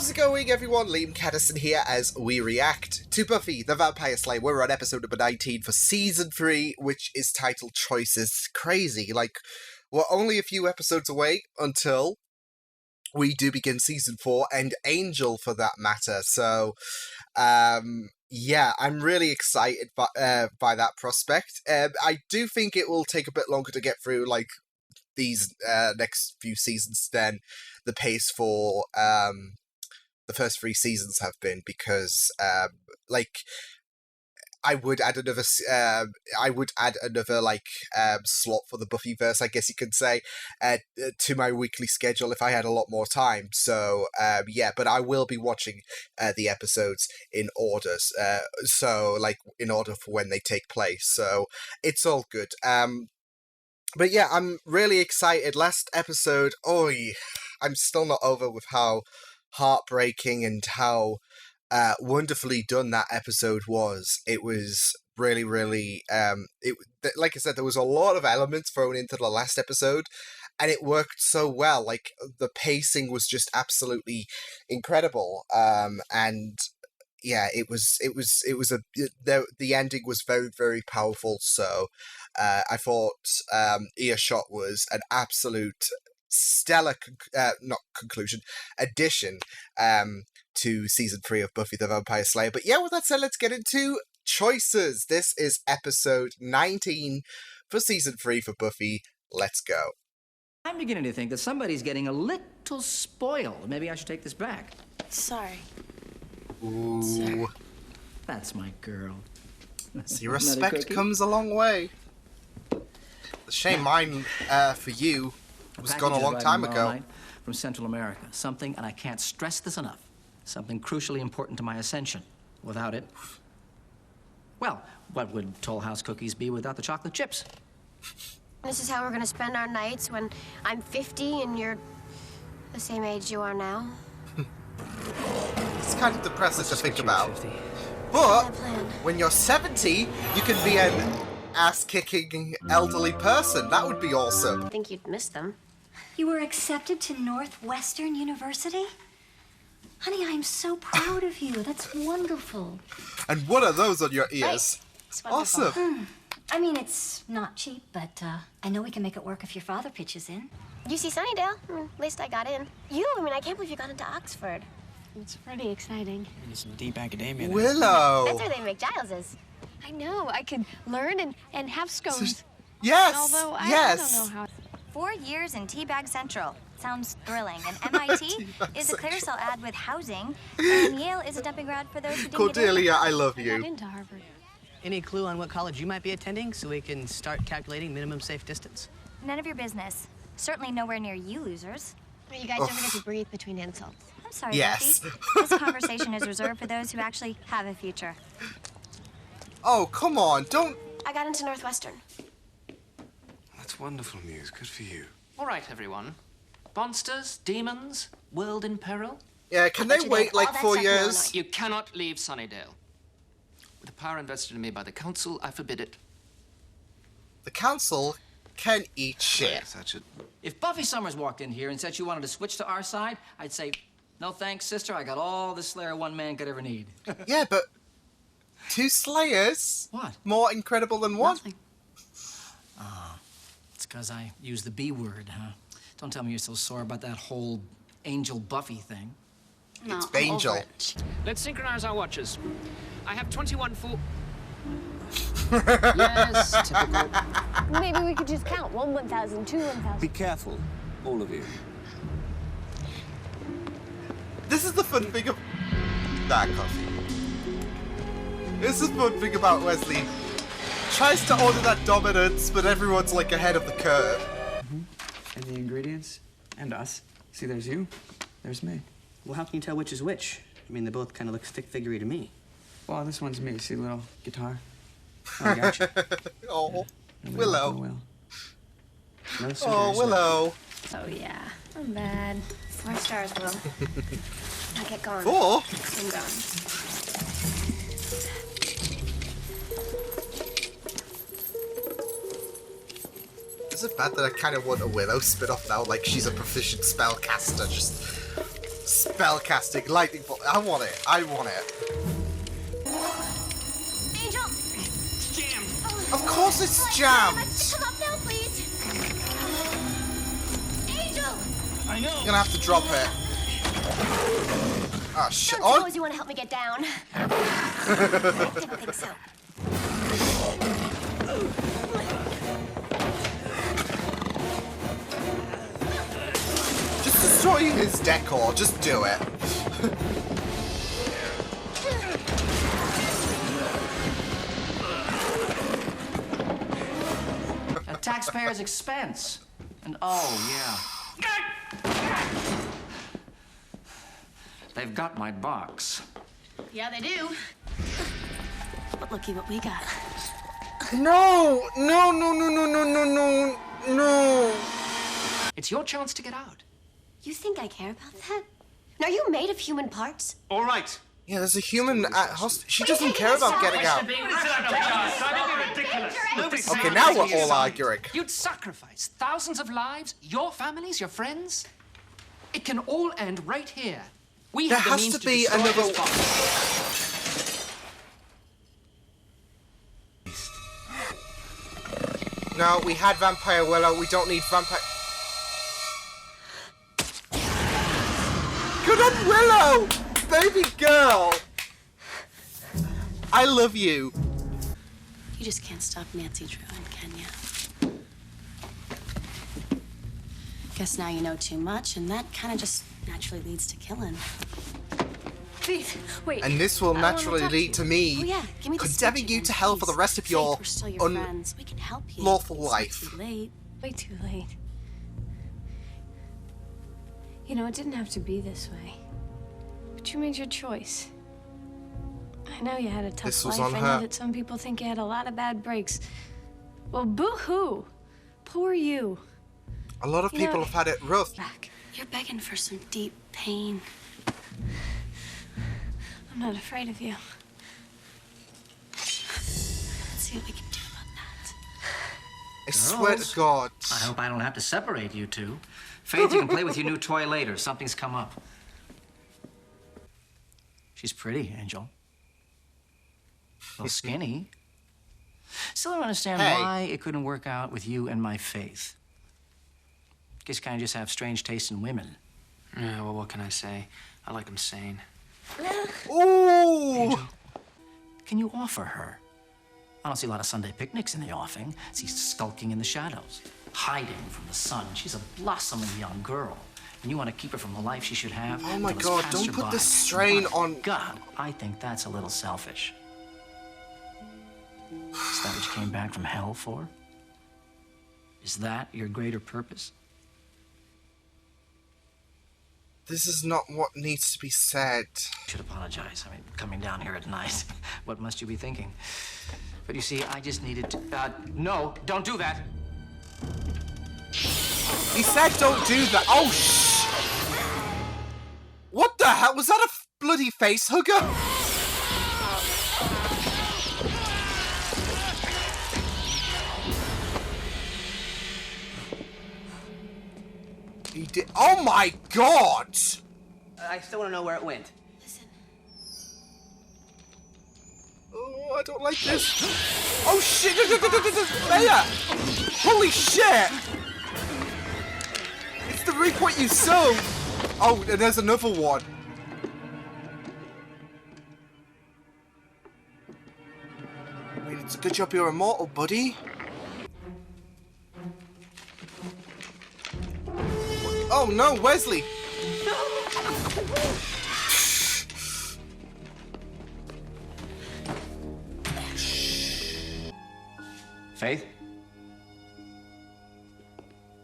How's it going, everyone? Liam Catterson here as we react to Buffy the Vampire Slayer. We're on episode number 19 for Season 3, which is titled Choices. Crazy. Like, we're only a few episodes away until we do begin Season 4, and Angel for that matter. So, yeah, I'm really excited by that prospect. I do think it will take a bit longer to get through, like, these next few seasons than the pace for the first 3 seasons have been, because like I would add another slot for the Buffyverse, I guess you could say, to my weekly schedule if I had a lot more time. So yeah, but I will be watching the episodes in order, so like in order for when they take place. So it's all good. But yeah, I'm really excited. Last episode, I'm still not over with how heartbreaking and how wonderfully done that episode was. It was really, really, like I said, there was a lot of elements thrown into the last episode, and it worked so well. Like, the pacing was just absolutely incredible. And yeah, the ending was very, very powerful. So I thought Earshot was an absolute stellar addition to Season 3 of Buffy the Vampire Slayer. But yeah, with that said, let's get into choices. This is episode 19 for Season 3 for Buffy. Let's go. I'm beginning to think that somebody's getting a little spoiled. Maybe I should take this back. Sorry. Ooh. Sorry. That's my girl. See, respect comes a long way. The shame mine for you was gone a long time ago. From Central America. Something, and I can't stress this enough, something crucially important to my ascension. Without it, well, what would Toll House cookies be without the chocolate chips? This is how we're gonna spend our nights when I'm 50 and you're the same age you are now. It's kind of depressing to think about. But when you're 70, you can be an ass-kicking elderly person. That would be awesome. I think you'd miss them. You were accepted to Northwestern University? Honey, I'm so proud of you. That's wonderful. And what are those on your ears? Right. Awesome. I mean, it's not cheap, but I know we can make it work if your father pitches in. UC Sunnydale. At least I got in. I can't believe you got into Oxford. It's pretty exciting. There's some deep academia there. Willow. That's where they make Giles's. I know. I could learn and have scones. Yes. Although I yes. don't know how. 4 years in Teabag Central. Sounds thrilling. And MIT is a Clearsale ad with housing, and Yale is a dumping ground for those who didn't Cordelia, I love I got you. into Harvard. Any clue on what college you might be attending so we can start calculating minimum safe distance? None of your business. Certainly nowhere near you losers. You guys don't forget to breathe between insults. I'm sorry, Yes. Buffy. This conversation is reserved for those who actually have a future. Oh, come on, don't... I got into Northwestern. That's wonderful news. Good for you. All right, everyone. Monsters, demons, world in peril. Yeah, can they wait like 4 years? You cannot leave Sunnydale. With the power invested in me by the council, I forbid it. The council can eat shit. Such a... If Buffy Summers walked in here and said she wanted to switch to our side, I'd say, no thanks, sister. I got all the Slayer one man could ever need. Yeah, but 2 Slayers? What? More incredible than one? Nothing. It's because I used the B word, huh? Don't tell me you're so sore about that whole Angel Buffy thing. No, It's Angel. Let's synchronize our watches. I have 21 full... Yes, typical. Maybe we could just count. 1, 1,000, 2, 1,000. Be careful, all of you. This is the fun thing of... That coffee. This is the fun thing about Wesley. Tries to order that dominance, but everyone's like ahead of the curve. And the ingredients, and us. See, there's you, there's me. Well, how can you tell which is which? I mean, they both kind of look stick figurey to me. Well, this one's me. See the little guitar? Oh, I got you. Oh, Yeah. Willow. Will. Oh, Willow. Oh, yeah. I'm bad. 4 stars, Will. Now get going. 4? I'm going. Is it bad that I kind of want a Willow spin-off now? Like, she's a proficient spellcaster, just Spellcasting, lightning bolt. I want it. I want it. Angel! It's jammed. Of course it's jammed. Come up now, please. Angel! I know. You're gonna have to drop it. Oh shit! Don't suppose you want to help me get down? I didn't think so. Just destroying his decor. Just do it. At taxpayers' expense. And oh, yeah. They've got my box. Yeah, they do. But looky what we got. No! No! No! No! No! No! No! No! No! It's your chance to get out. You think I care about that? Are you made of human parts? All right. Yeah, there's a human at hostage. She doesn't care about getting out. Okay, now we're all arguing. You'd sacrifice thousands of lives, your families, your friends. It can all end right here. We There have the has means to be destroy another. this box. No, we had Vampire Willow. We don't need Vampire. Good on Willow! Baby girl! I love you. You just can't stop Nancy Druin, can you? Guess now you know too much, and that kind of just naturally leads to killing. Please, wait. And this will naturally lead to me Oh, yeah. Give me the condemning sketch you again, to hell for the please. rest of your Faith, we're still your friends. We can help you. unlawful It's not life. Too late. Way too late. You know, it didn't have to be this way. But you made your choice. I know you had a tough This was life. on I her. know that some people think you had a lot of bad breaks. Well, boo-hoo. Poor you. A lot of You know, people have had it rough. Back. You're begging for some deep pain. I'm not afraid of you. Let's see what we can do about that. I swear to God. I hope I don't have to separate you two. Faith, you can play with your new toy later. Something's come up. She's pretty, Angel. A little skinny. Still don't understand Hey. why it couldn't work out with you and my Faith. Guess you kind of just have strange taste in women. Yeah, well, what can I say? I like them sane. Ooh! Can you offer her? I don't see a lot of Sunday picnics in the offing. See skulking in the shadows, hiding from the sun. She's a blossoming young girl. And you want to keep her from the life she should have? Oh my until it's God, passed don't her put by. the strain My on- God, I think that's a little selfish. Is that what you came back from hell for? Is that your greater purpose? This is not what needs to be said. You should apologize. I mean, coming down here at night, what must you be thinking? But you see, I just needed to... no, don't do that. He said don't do that. Oh, shh! What the hell? Was that a bloody face hugger? He did. Oh my God! I still want to know where it went. Listen. Oh, I don't like this. Oh shit! Leia! Holy shit! It's the reap what you sow. Oh, and there's another one. I mean, it's a good job you're immortal, buddy. Oh no, Wesley! Faith?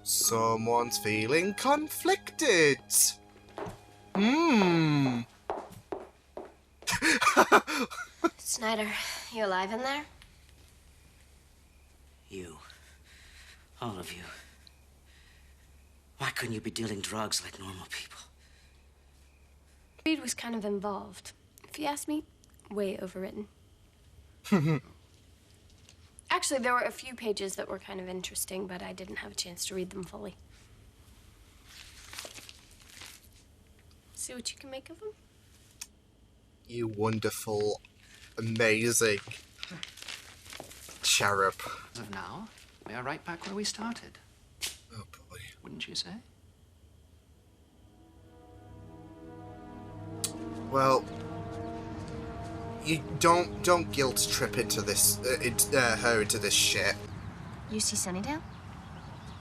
Someone's feeling conflicted. Hmm. Snyder, you alive in there? You. All of you. Why couldn't you be dealing drugs like normal people? Reed was kind of involved. If you ask me, way overwritten. Actually, there were a few pages that were kind of interesting, but I didn't have a chance to read them fully. See what you can make of him? You wonderful, amazing cherub. As of now, we are right back where we started. Oh boy. Wouldn't you say? Well, you don't guilt trip into this her into this shit. UC Sunnydale?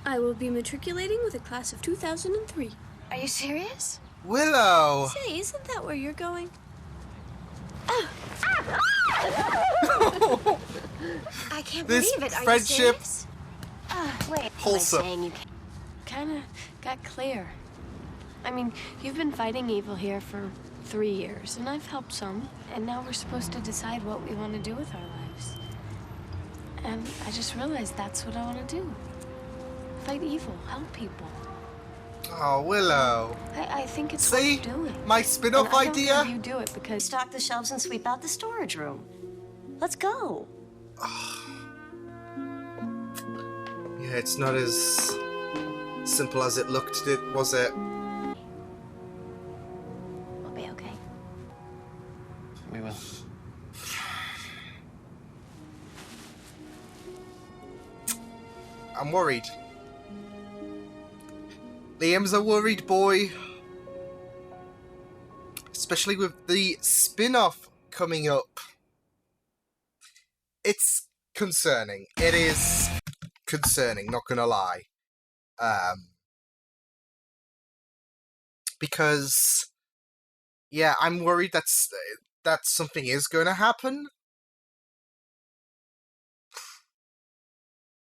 I will be matriculating with a class of 2003. Are you serious? Willow! Say, isn't that where you're going? I can't This believe it. Are friendship- you serious? Wait. Wholesome. Saying you Kinda got clear. I mean, you've been fighting evil here for 3 years, and I've helped some, and now we're supposed to decide what we want to do with our lives. And I just realized that's what I want to do. Fight evil, help people. Oh, Willow. I think it's See? worth doing. My spin-off And I don't idea? have you do it because Stock the shelves and sweep out the storage room. Let's go. Yeah, it's not as simple as it looked, was it? we'll be okay. We will. I'm worried. Liam's a worried boy. Especially with the spin-off coming up. It's concerning. It is concerning, not gonna lie. Because, yeah, I'm worried that something is gonna happen.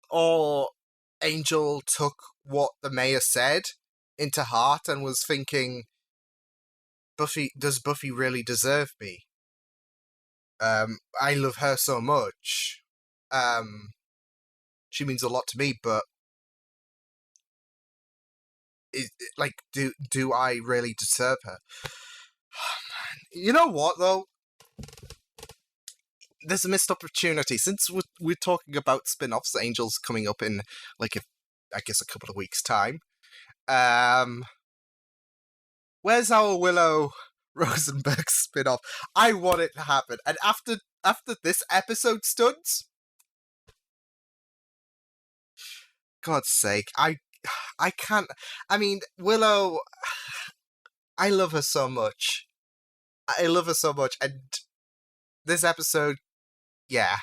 Or Angel took what the mayor said into heart and was thinking, does Buffy really deserve me? I love her so much. She means a lot to me, but do I really deserve her? You know what, though? There's a missed opportunity. Since we're talking about spin-offs, Angel's coming up in, I guess a couple of weeks' time. Where's our Willow Rosenberg spin-off? I want it to happen. And after this episode stunts, God's sake, I can't. I mean, Willow, I love her so much. And this episode, yeah,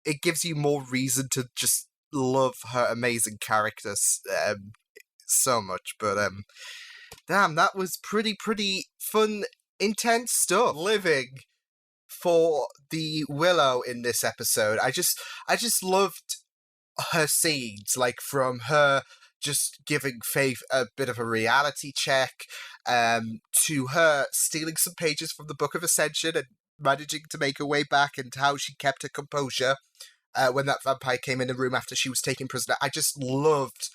it gives you more reason to just love her amazing characters so much. But damn, that was pretty fun, intense stuff. Living for the Willow in this episode, I just loved her scenes, like from her just giving Faith a bit of a reality check, to her stealing some pages from the Book of Ascension and managing to make her way back, and how she kept her composure when that vampire came in the room after she was taken prisoner. I just loved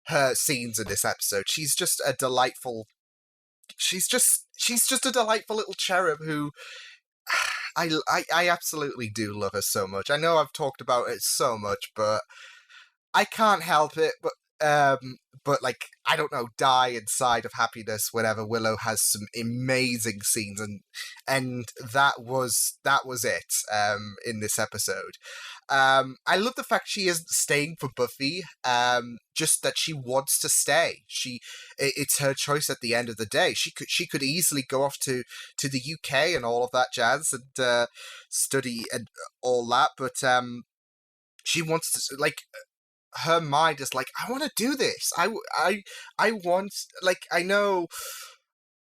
her scenes in this episode. She's just a delightful little cherub who I absolutely do love her so much. I know I've talked about it so much, but I can't help it, but I don't know, die inside of happiness whenever Willow has some amazing scenes, and that was it in this episode. I love the fact she isn't staying for Buffy, just that she wants to stay. It's her choice at the end of the day. She could easily go off to the UK and all of that jazz and study and all that, but she wants to, her mind is like, I want to do this. I want, I know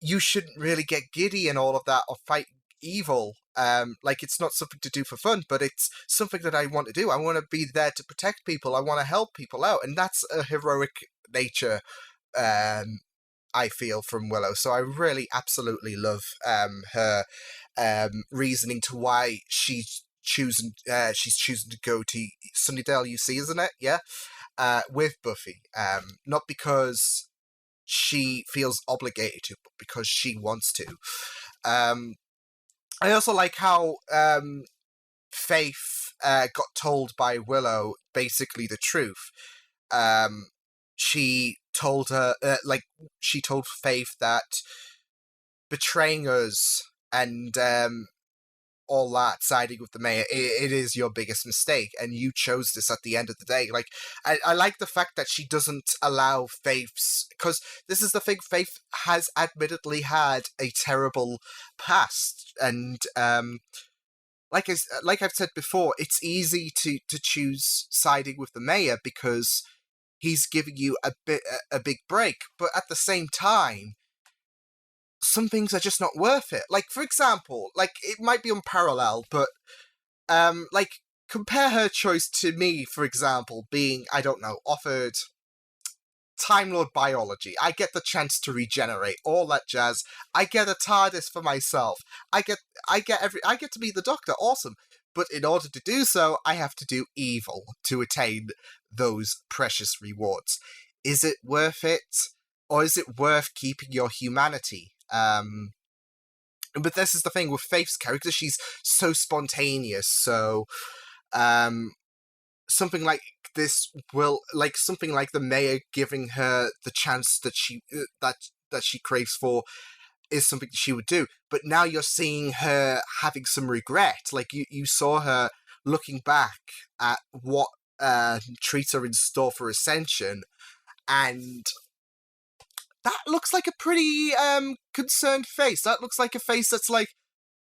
you shouldn't really get giddy and all of that or fight evil. It's not something to do for fun, but it's something that I want to do. I want to be there to protect people. I want to help people out. And that's a heroic nature, I feel, from Willow. So I really absolutely love her reasoning to why she's choosing to go to Sunnydale UC, isn't it? Yeah, with Buffy. Not because she feels obligated to, but because she wants to. I also like how Faith got told by Willow basically the truth. she told her, she told Faith that betraying us and all that, siding with the mayor, it is your biggest mistake, and you chose this at the end of the day. Like, I like the fact that she doesn't allow Faith's, because this is the thing, Faith has admittedly had a terrible past, and like I've said before, it's easy to choose siding with the mayor because he's giving you a big break, but at the same time, some things are just not worth it. Like, for example, like, it might be unparalleled, but like, compare her choice to me, for example, being, I don't know, offered Time Lord biology. I get the chance to regenerate, all that jazz. I get a TARDIS for myself. I get to be the Doctor. Awesome. But in order to do so, I have to do evil to attain those precious rewards. Is it worth it? Or is it worth keeping your humanity? But this is the thing with Faith's character, she's so spontaneous, so something like this will, like, something like the mayor giving her the chance that she that she craves for is something she would do. But now you're seeing her having some regret. Like, you saw her looking back at what treats are in store for Ascension, and that looks like a pretty concerned face. That looks like a face that's like,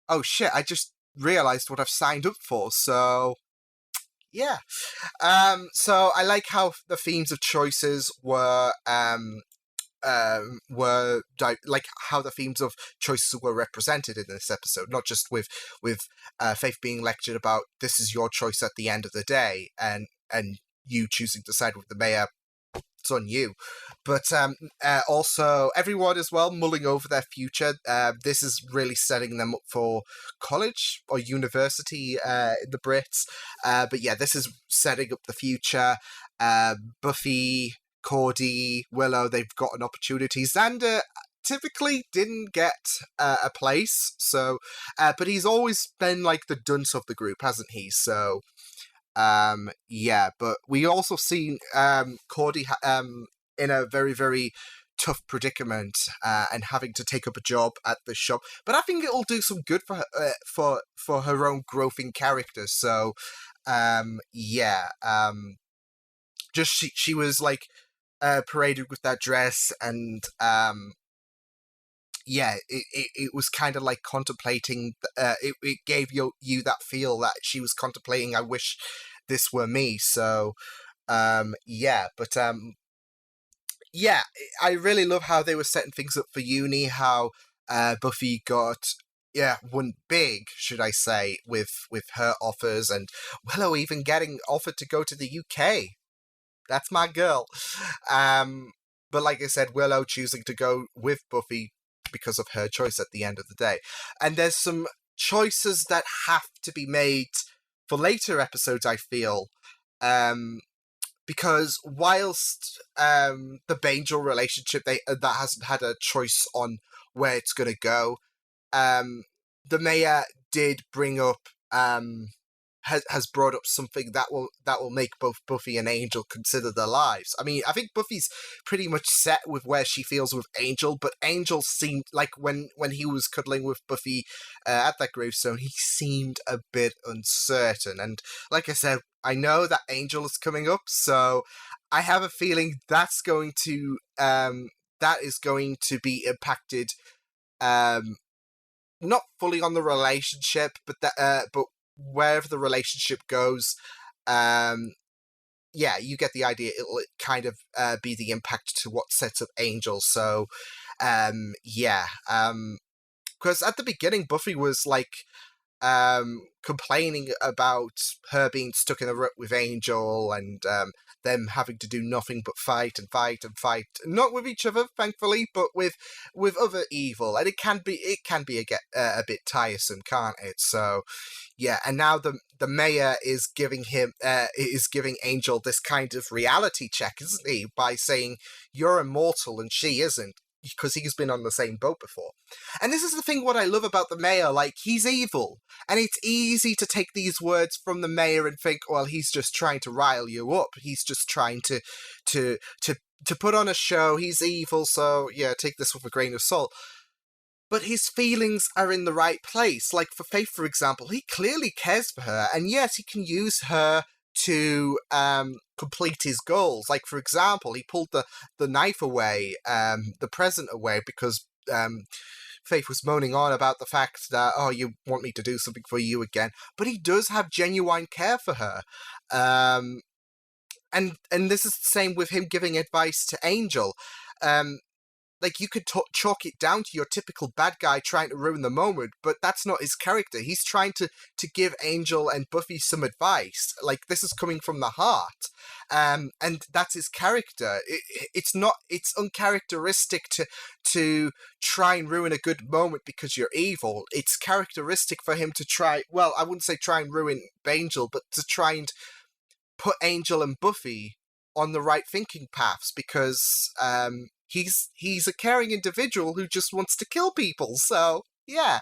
oh shit, I just realized what I've signed up for, so yeah. So I like how the themes of choices were like how the themes of choices were represented in this episode, not just with Faith being lectured about this is your choice at the end of the day, and you choosing to side with the mayor, it's on you. But also everyone as well mulling over their future. This is really setting them up for college or university in the Brits. But yeah, this is setting up the future. Buffy, Cordy, Willow, they've got an opportunity. Xander typically didn't get a place, so but he's always been like the dunce of the group, hasn't he? So yeah, but we also seen Cordy in a very, very tough predicament and having to take up a job at the shop. But I think it'll do some good for her, for her own growth in character. So yeah, just she was like paraded with that dress, and yeah, it was kind of like contemplating. It gave you that feel that she was contemplating, I wish this were me. So yeah, but yeah, I really love how they were setting things up for uni, how Buffy won big, should I say, with her offers, and Willow even getting offered to go to the UK. That's my girl. But like I said, Willow choosing to go with Buffy because of her choice at the end of the day. And there's some choices that have to be made for later episodes, I feel. Because whilst the Bangel relationship that hasn't had a choice on where it's going to go, the mayor did bring up has brought up something that will make both Buffy and Angel consider their lives. I mean, I think Buffy's pretty much set with where she feels with Angel, but Angel seemed like when he was cuddling with Buffy at that gravestone, he seemed a bit uncertain. And like I said, I know that Angel is coming up, so I have a feeling that is going to be impacted, not fully on the relationship, but wherever the relationship goes, yeah, you get the idea. It'll kind of be the impact to what sets up Angel. So, yeah, because at the beginning, Buffy was like complaining about her being stuck in a rut with Angel, and them having to do nothing but fight and fight and fight, not with each other, thankfully, but with other evil, and it can be a bit tiresome, can't it? So yeah, and now the mayor is giving Angel this kind of reality check, isn't he? By saying, you're immortal and she isn't. because he's been on the same boat before. And this is the thing what I love about the mayor, like, he's evil. And it's easy to take these words from the mayor and think, well, he's just trying to rile you up. He's just trying to put on a show. He's evil, so, yeah, take this with a grain of salt. But his feelings are in the right place. Like, for Faith, for example, he clearly cares for her. And yes, he can use her to complete his goals. Like, for example, he pulled the knife away, the present away, because Faith was moaning on about the fact that, oh, you want me to do something for you again. But he does have genuine care for her. And this is the same with him giving advice to Angel. Like, you could chalk it down to your typical bad guy trying to ruin the moment, but that's not his character. He's trying to give Angel and Buffy some advice. Like, this is coming from the heart. And that's his character. It's uncharacteristic to try and ruin a good moment because you're evil. It's characteristic for him to try, well, I wouldn't say try and ruin Angel, but to try and put Angel and Buffy on the right thinking paths, because he's a caring individual who just wants to kill people. So yeah,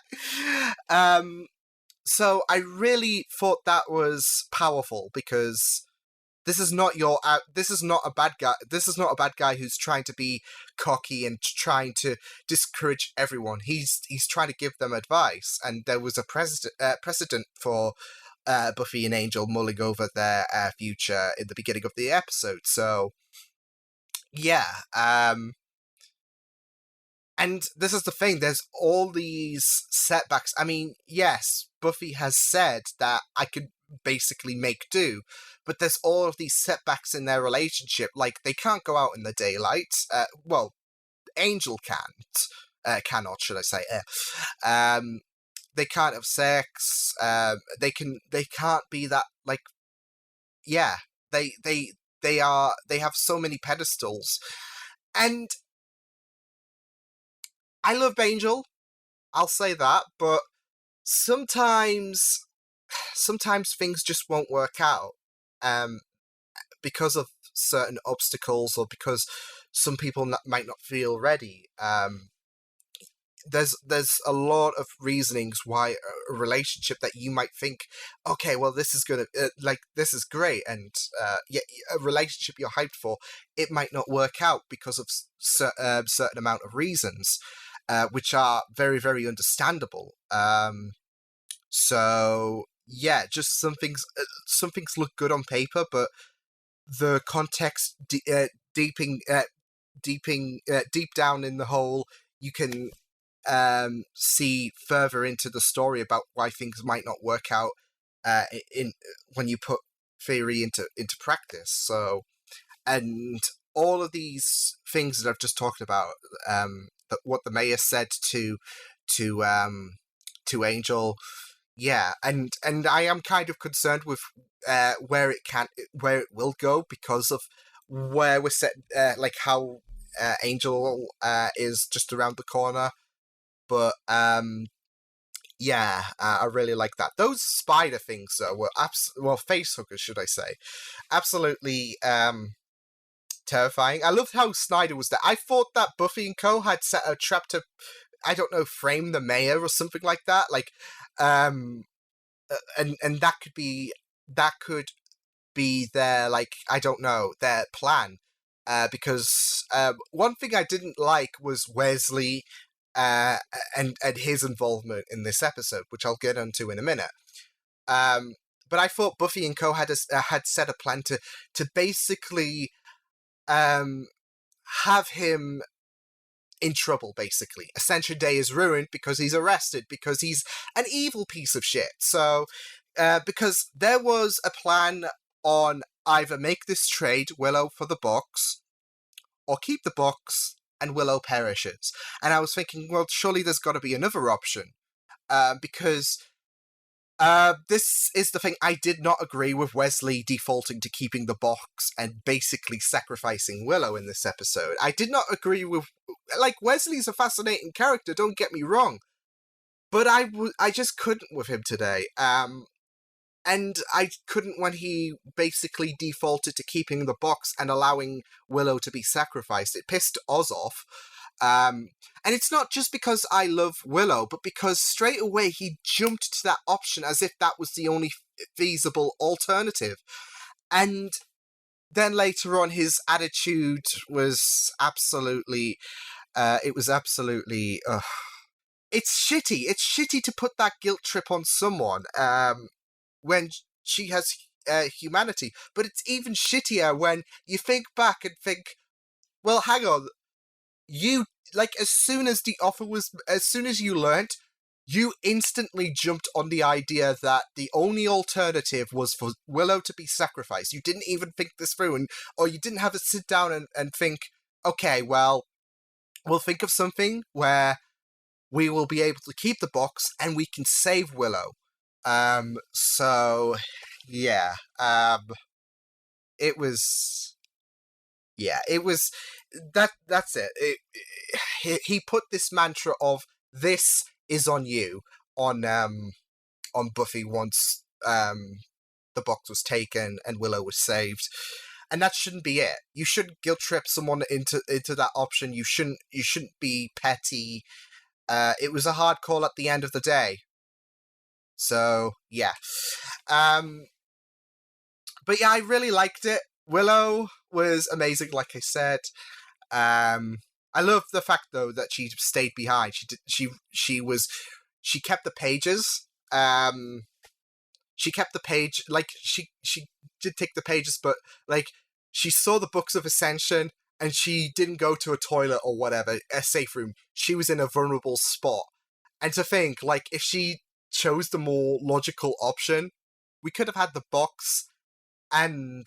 so I really thought that was powerful, because this is not a bad guy. This is not a bad guy who's trying to be cocky and trying to discourage everyone. He's trying to give them advice, and there was a precedent for Buffy and Angel mulling over their future in the beginning of the episode. So yeah, and this is the thing, there's all these setbacks. I mean, yes, Buffy has said that I could basically make do, but there's all of these setbacks in their relationship. Like, they can't go out in the daylight. Well, Angel cannot, should I say. They can't have sex. They can't be that, like, yeah, they have so many pedestals. And I love Angel, I'll say that, but sometimes things just won't work out because of certain obstacles, or because some people might not feel ready. There's a lot of reasonings why a relationship that you might think, okay, well, this is gonna this is great, and yeah, a relationship you're hyped for, it might not work out because of certain amount of reasons, which are very, very understandable. So yeah, just some things look good on paper, but the context deep down in the whole, you can see further into the story about why things might not work out when you put theory into practice. So, and all of these things that I've just talked about, that what the mayor said to Angel, yeah, and I am kind of concerned with where it will go, because of where we're set, like how Angel is just around the corner. But yeah, I really like that. Those spider things were face hookers, should I say, absolutely terrifying. I loved how Snyder was there. I thought that Buffy and Co had set a trap to, I don't know, frame the mayor or something like that. Like, and that could be their, like, I don't know, their plan. Because one thing I didn't like was Wesley and his involvement in this episode, which I'll get onto in a minute. But I thought Buffy and Co had set a plan to basically have him in trouble, basically. Ascension Day is ruined because he's arrested, because he's an evil piece of shit. So, because there was a plan on either make this trade, Willow for the box, or keep the box and Willow perishes. And I was thinking, well, surely there's got to be another option. Because this is the thing, I did not agree with Wesley defaulting to keeping the box and basically sacrificing Willow in this episode. I did not agree with, like, Wesley's a fascinating character, don't get me wrong, but I just couldn't with him today. And I couldn't when he basically defaulted to keeping the box and allowing Willow to be sacrificed. It pissed Oz off. And it's not just because I love Willow, but because straight away he jumped to that option as if that was the only feasible alternative. And then later on, his attitude was absolutely... it's shitty. It's shitty to put that guilt trip on someone when she has humanity. But it's even shittier when you think back and think, well, hang on. You, like, as soon as you learnt, you instantly jumped on the idea that the only alternative was for Willow to be sacrificed. You didn't even think this through, or you didn't have to sit down and think, okay, well, we'll think of something where we will be able to keep the box and we can save Willow. So, yeah. It was... Yeah, it was... That's it. He put this mantra of, this is on you, on Buffy once the box was taken and Willow was saved. And that shouldn't be it. You shouldn't guilt trip someone into that option. You shouldn't be petty. It was a hard call at the end of the day. So, yeah. But yeah, I really liked it. Willow was amazing, like I said. I love the fact though that she stayed behind. She kept the pages. She kept the page, like she did take the pages, but like she saw the books of Ascension and she didn't go to a toilet or whatever, a safe room. She was in a vulnerable spot. And to think, like, if she chose the more logical option, we could have had the box and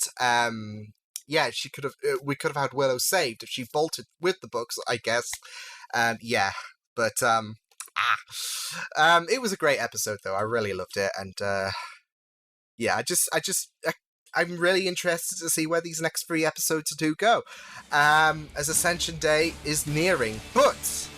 we could have had Willow saved if she bolted with the books, I guess. Yeah, but it was a great episode though. I really loved it, and yeah, I'm really interested to see where these next 3 episodes do go, as Ascension Day is nearing. But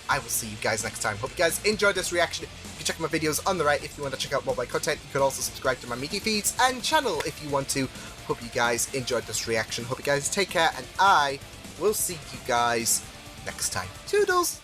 I will see you guys next time. Hope you guys enjoyed this reaction. You can check my videos on the right if you want to check out more of my content. You can also subscribe to my media feeds and channel if you want to. Hope you guys enjoyed this reaction. Hope you guys take care, and I will see you guys next time. Toodles!